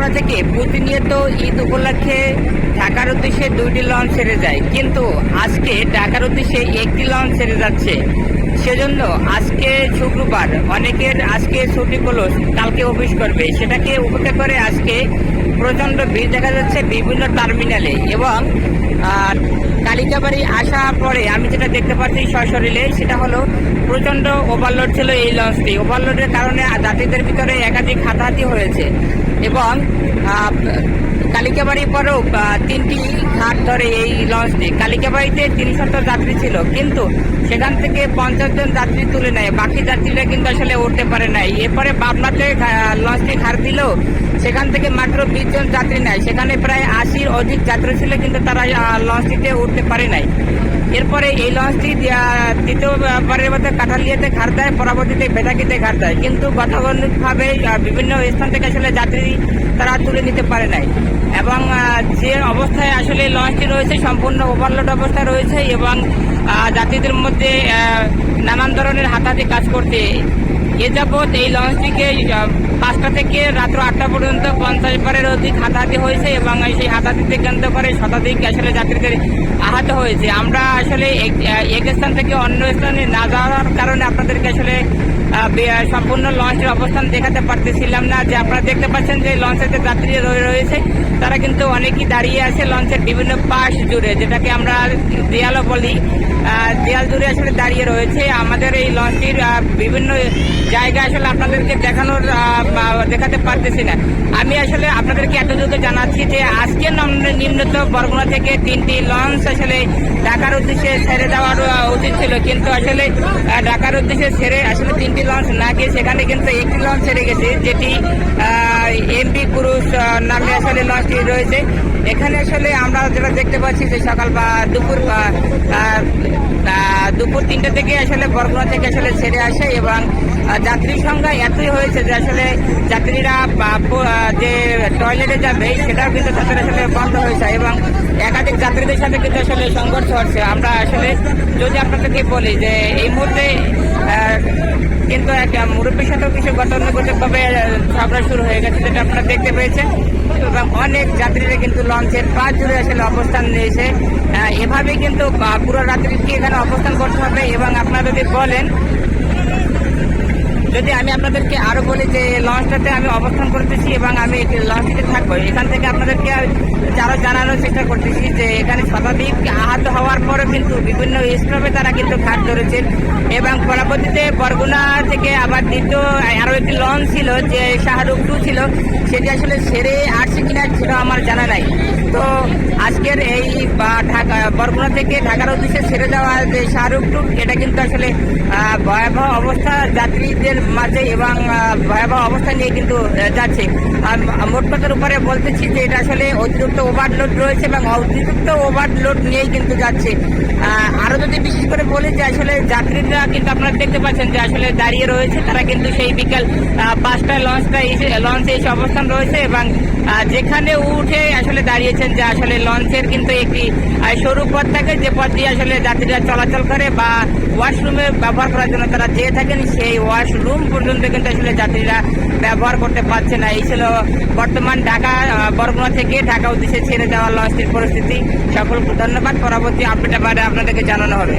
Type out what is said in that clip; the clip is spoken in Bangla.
বরগুনা থেকে প্রতিনিয়ত ঈদ উপলক্ষে ঢাকার উদ্দেশ্যে 2টি লঞ্চ ছেড়ে যায়, কিন্তু আজকে ঢাকার উদ্দেশ্যে একটি লঞ্চ ছেড়ে যাচ্ছে। সেজন্য আজকে শুক্রবার, অনেকের আজকে ছুটি ক্লোজ, কালকে অফিস করবে, সেটাকে উপেক্ষা করে আজকে প্রচণ্ড ভিড় দেখা যাচ্ছে বিভিন্ন টার্মিনালে। এবং কালিকাবাড়ি আসার পরে আমি যেটা দেখতে পাচ্ছি সশরীরে, সেটা হলো প্রচণ্ড ওভারলোড ছিল এই লঞ্চটি। ওভারলোডের কারণে যাত্রীদের ভিতরে একাধিক হাতাহাতি হয়েছে। এবং কালিকাবাড়ির পরেও 3টি ঘাট ধরে এই লঞ্চটি। কালিকাবাড়িতে 300 যাত্রী ছিল, কিন্তু সেখান থেকে 50 জন যাত্রী তুলে নেয়, বাকি যাত্রীরা কিন্তু আসলে উঠতে পারে নাই। এরপরে পাবনাতে লঞ্চটি ঘাট দিল, সেখান থেকে মাত্র 20 জন যাত্রী নেয়, সেখানে প্রায় 80-র অধিক যাত্রী ছিল, কিন্তু তারা লঞ্চটিতে উঠতে পারে নাই। এরপরে এই লঞ্চটি দ্বিতীয়বারের মধ্যে কাঠালিয়াতে ঘাট দেয়, পরবর্তীতে বেতাকিতে ঘাট দেয়, কিন্তু গতাগতিকভাবে বিভিন্ন স্থান থেকে আসলে যাত্রী তারা তুলে নিতে পারে নাই। এবং যে অবস্থায় আসলে লঞ্চটি রয়েছে সম্পূর্ণ ওভারলোড অবস্থায় রয়েছে, এবং যাত্রীদের মধ্যে নানান ধরনের হাতাহাতি কাজ করতে। এ যাবৎ এই লঞ্চটিকে 5টা থেকে রাত্র 8টা পর্যন্ত 50 বারের অধিক হাতাহাতি হয়েছে, এবং সেই হাতাহাতিতে কেন্দ্র করে শতাধিক আসলে যাত্রীদের আহত হয়েছে। আমরা আসলে এক স্থান থেকে অন্য স্থানে না যাওয়ার কারণে আপনাদেরকে আসলে সম্পূর্ণ লঞ্চের অবস্থান দেখাতে পারতেছিলাম না। যে আপনারা দেখতে পাচ্ছেন যে লঞ্চের যে যাত্রী রয়েছে তারা কিন্তু অনেকেই দাঁড়িয়ে আছে লঞ্চের বিভিন্ন পাশ জুড়ে, যেটাকে আমরা দেয়ালও বলি, দেয়াল জুড়ে আসলে দাঁড়িয়ে রয়েছে। আমাদের এই লঞ্চটির বিভিন্ন জায়গায় আসলে আপনাদেরকে দেখাতে পারতেছি না। আমি আসলে আপনাদেরকে এতটুকু জানাচ্ছি যে আজকে নিম্নত বরগুনা থেকে 3টি লঞ্চ আসলে ঢাকার উদ্দেশ্যে ছেড়ে দেওয়ার উচিত ছিল, কিন্তু আসলে ঢাকার উদ্দেশ্যে ছেড়ে আসলে 3টি লঞ্চ না গিয়ে সেখানে কিন্তু একটি লঞ্চ ছেড়ে গেছে, যেটি এমপি ক্রুজ নামে আসলে লঞ্চটি রয়েছে। এখানে আসলে আমরা যেটা দেখতে পাচ্ছি যে সকাল বা দুপুর 3টা থেকে আসলে বরগুনা থেকে আসলে ছেড়ে আসে, এবং যাত্রীর সংখ্যা এতই হয়েছে যে আসলে যাত্রীরা যে টয়লেটে যাবে সেটাও কিন্তু তাদের আসলে বন্ধ হয়েছে, এবং একাধিক যাত্রীদের সাথে কিন্তু আসলে সংঘর্ষ হচ্ছে। আমরা আসলে যদি আপনাদেরকে বলি যে এই মুহূর্তে কিন্তু এক মুরব্বীর সাথেও কিছু গতানুগতিকভাবে ঝগড়া শুরু হয়ে গেছে, যেটা আপনারা দেখতে পেয়েছেন। এবং অনেক যাত্রীরা কিন্তু লঞ্চের পাশ জুড়ে আসলে অবস্থান নিয়েছে। এভাবে কিন্তু পুরো রাত্রিকে এখানে অবস্থান করতে হবে। এবং আপনারা যদি বলেন, যদি আমি আপনাদেরকে আরো বলি যে লঞ্চটাতে আমি অবস্থান করতেছি এবং আমি লঞ্চটিতে থাকবো, এখান থেকে আপনাদেরকে আরো জানানোর চেষ্টা করতেছি যে এখানে শতাধিক আহত হওয়ার পরে কিন্তু বিভিন্ন স্টপে তারা কিন্তু ঘাট ধরেছেন। এবং পরবর্তীতে বরগুনা থেকে আবার দ্বিতীয় আরো একটি লঞ্চ ছিল যে শাহরুখ 2 ছিল, সেটি আসলে ছেড়ে আসছে কিনা সেটা আমার জানা নাই। তো আজকের এই বরগুনা থেকে ঢাকার উদ্দেশ্যে ছেড়ে দেওয়া যে শাহরুখ 2, এটা কিন্তু আসলে ভয়াবহ অবস্থা যাত্রীদের মাঝে, এবং ভয়াবহ অবস্থা নিয়ে কিন্তু যাচ্ছে। মোট কথার উপরে বলতেছি যে এটা আসলে অতিরিক্ত ওভারলোড রয়েছে, এবং অতিরিক্ত ওভারলোড নিয়েই কিন্তু যাচ্ছে। আরো যদি বিশেষ করে বলি যে আসলে যাত্রীরা কিন্তু আপনারা দেখতে পাচ্ছেন যে আসলে দাঁড়িয়ে রয়েছে, তারা কিন্তু সেই বিকাল 5টায় লঞ্চে এসে অবস্থান রয়েছে, এবং যেখানে উঠে আসলে দাঁড়িয়েছেন যে আসলে লঞ্চের কিন্তু একটি সরু পথ থাকে, যে পথ দিয়ে আসলে যাত্রীরা চলাচল করে বা ওয়াশরুমে ব্যবহার করার জন্য তারা যেয়ে থাকেন, সেই ওয়াশরুম পর্যন্ত কিন্তু আসলে যাত্রীরা ব্যবহার করতে পারছে না। এই ছিল বর্তমান বরগুনা থেকে ঢাকা উদ্দেশ্যে ছেড়ে দেওয়া লঞ্চটির পরিস্থিতি। সকলকে ধন্যবাদ। পরবর্তী আপডেট আপনাদেরকে জানানো হবে।